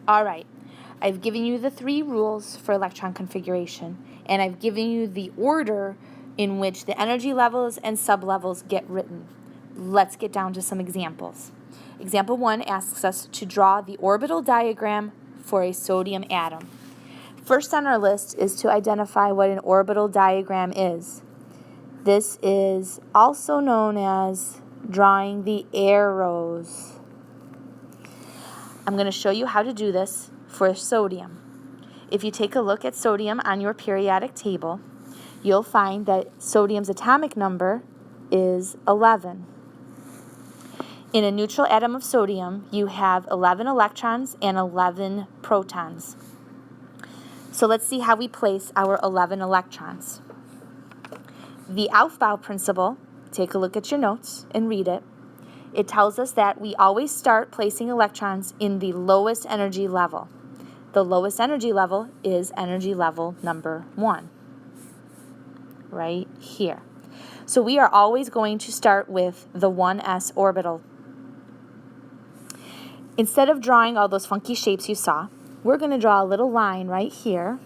All right, I've given you the 3 rules for electron configuration, and I've given you the order in which the energy levels and sublevels get written. Let's get down to some examples. Example 1 asks us to draw the orbital diagram for a sodium atom. First on our list is to identify what an orbital diagram is. This is also known as drawing the arrows. I'm going to show you how to do this for sodium. If you take a look at sodium on your periodic table, you'll find that sodium's atomic number is 11. In a neutral atom of sodium, you have 11 electrons and 11 protons. So let's see how we place our 11 electrons. The Aufbau principle, take a look at your notes and read it. It tells us that we always start placing electrons in the lowest energy level. The lowest energy level is energy level number 1, right here. So we are always going to start with the 1s orbital. Instead of drawing all those funky shapes you saw, we're going to draw a little line right here.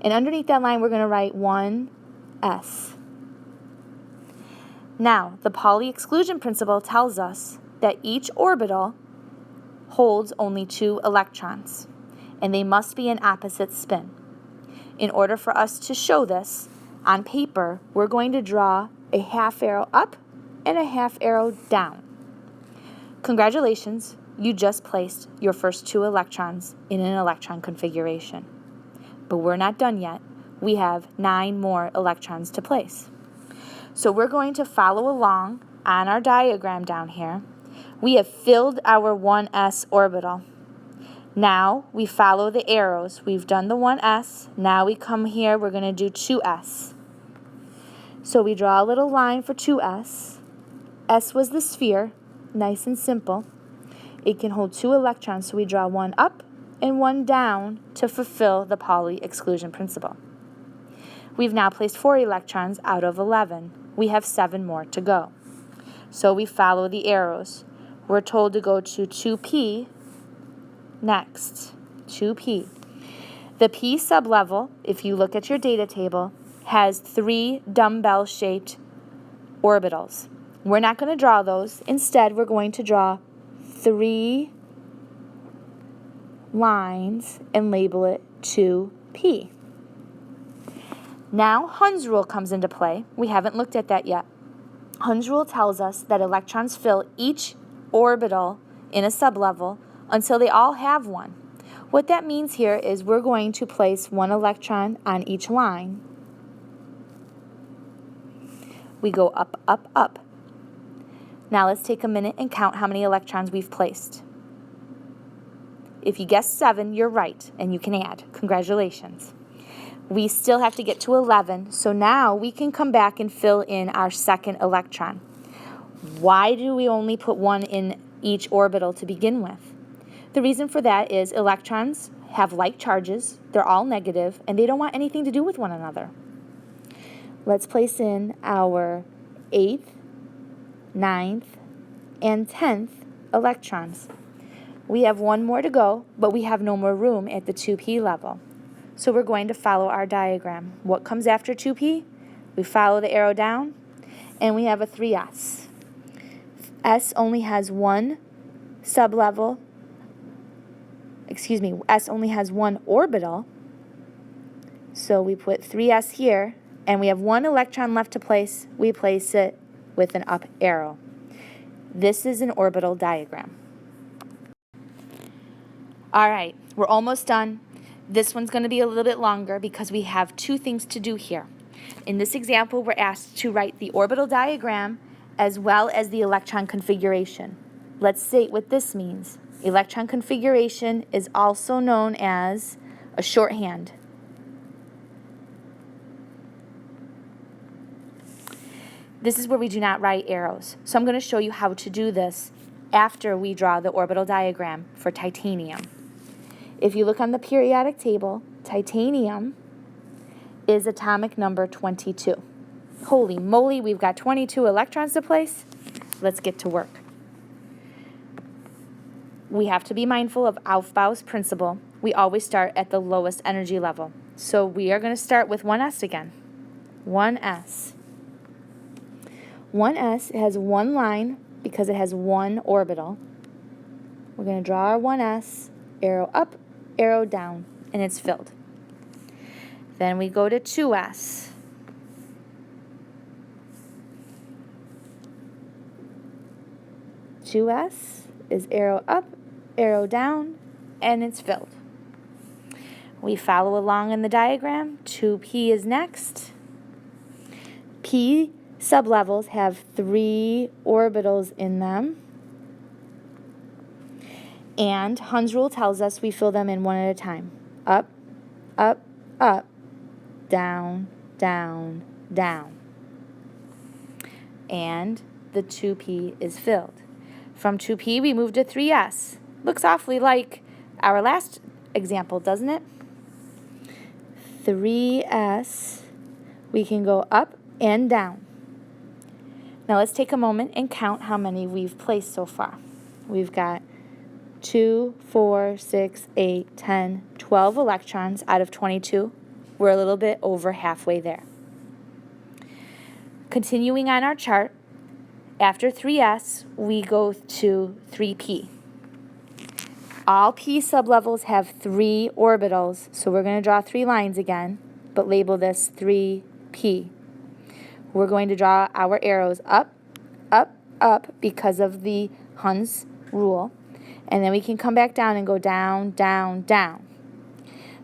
And underneath that line, we're going to write 1s. Now, the Pauli exclusion principle tells us that each orbital holds only 2 electrons, and they must be in opposite spin. In order for us to show this on paper, we're going to draw a half arrow up and a half arrow down. Congratulations, you just placed your first 2 electrons in an electron configuration. But we're not done yet. We have 9 more electrons to place. So we're going to follow along on our diagram down here. We have filled our 1s orbital. Now we follow the arrows. We've done the 1s. Now we come here, we're going to do 2s. So we draw a little line for 2s. S was the sphere, nice and simple. It can hold 2 electrons, so we draw 1 up and 1 down to fulfill the Pauli exclusion principle. We've now placed 4 electrons out of 11. We have 7 more to go. So we follow the arrows. We're told to go to 2p next. 2p. The p sublevel, if you look at your data table, has 3 dumbbell-shaped orbitals. We're not going to draw those. Instead, we're going to draw 3 lines and label it 2p. Now, Hund's rule comes into play. We haven't looked at that yet. Hund's rule tells us that electrons fill each orbital in a sublevel until they all have one. What that means here is we're going to place 1 electron on each line. We go up, up, up. Now let's take a minute and count how many electrons we've placed. If you guessed 7, you're right, and you can add. Congratulations. We still have to get to 11, so now we can come back and fill in our second electron. Why do we only put 1 in each orbital to begin with? The reason for that is electrons have like charges, they're all negative, and they don't want anything to do with one another. Let's place in our 8th, 9th, and 10th electrons. We have 1 more to go, but we have no more room at the 2p level. So we're going to follow our diagram. What comes after 2p? We follow the arrow down, and we have a 3s. S only has 1 sublevel. S only has 1 orbital. So we put 3s here, and we have 1 electron left to place. We place it with an up arrow. This is an orbital diagram. All right, we're almost done. This one's going to be a little bit longer because we have 2 things to do here. In this example, we're asked to write the orbital diagram as well as the electron configuration. Let's state what this means. Electron configuration is also known as a shorthand. This is where we do not write arrows. So I'm going to show you how to do this after we draw the orbital diagram for titanium. If you look on the periodic table, titanium is atomic number 22. Holy moly, we've got 22 electrons to place. Let's get to work. we have to be mindful of Aufbau's principle. We always start at the lowest energy level. So we are going to start with 1s again. 1s. 1s has one line because it has one orbital. We're going to draw our 1s, arrow up, arrow down, and it's filled. Then we go to 2s. 2s is arrow up, arrow down, and it's filled. We follow along in the diagram. 2p is next. P sublevels have 3 orbitals in them. And Hund's rule tells us we fill them in one at a time. Up, up, up, down, down, down. And the 2p is filled. From 2p, we move to 3s. Looks awfully like our last example, doesn't it? 3s, we can go up and down. Now let's take a moment and count how many we've placed so far. We've got 2, 4, 6, 8, 10, 12 electrons out of 22. We're a little bit over halfway there. Continuing on our chart, after 3s, we go to 3p. All p sublevels have 3 orbitals, so we're going to draw 3 lines again, but label this 3p. We're going to draw our arrows up, up, up because of the Hund's rule. And then we can come back down and go down, down, down.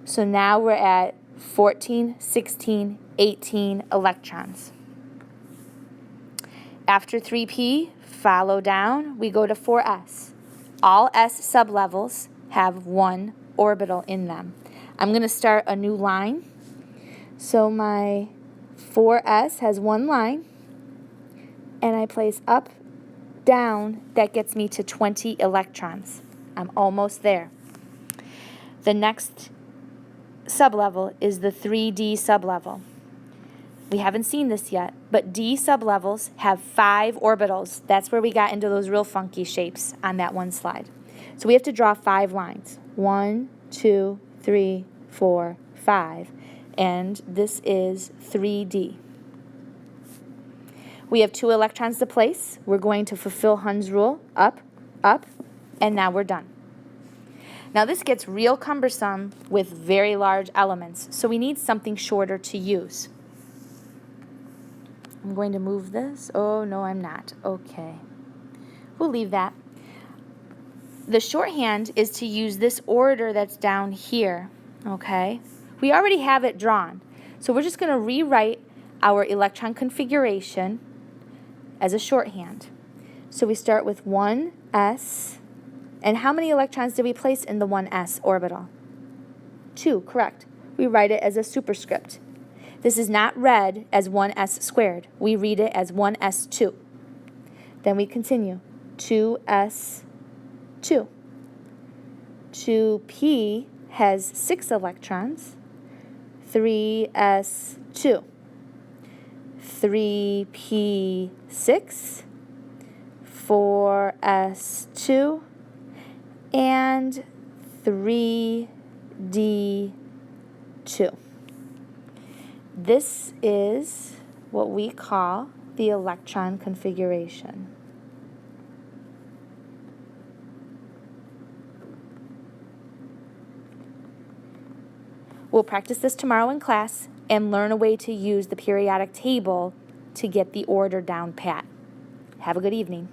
So now we're at 14, 16, 18 electrons. After 3p, follow down, we go to 4s. All s sublevels have 1 orbital in them. I'm going to start a new line. So my 4s has 1 line, and I place up, down. That gets me to 20 electrons. I'm almost there. The next sublevel is the 3d sublevel. We haven't seen this yet, but d sublevels have 5 orbitals. That's where we got into those real funky shapes on that one slide. So we have to draw 5 lines. 1, 2, 3, 4, 5. And this is 3d. We have 2 electrons to place. We're going to fulfill Hund's rule. Up, up, and now we're done. Now this gets real cumbersome with very large elements, so we need something shorter to use. I'm going to move this. Oh, no, I'm not. Okay. We'll leave that. The shorthand is to use this order that's down here, okay? We already have it drawn, so we're just going to rewrite our electron configuration as a shorthand. So we start with 1s, and how many electrons did we place in the 1s orbital? 2, correct. We write it as a superscript. This is not read as 1s squared. We read it as 1s2. Then we continue. 2s2. 2p has 6 electrons. 3s2. 3p6. 4s2. And 3d2. This is what we call the electron configuration. We'll practice this tomorrow in class and learn a way to use the periodic table to get the order down pat. Have a good evening.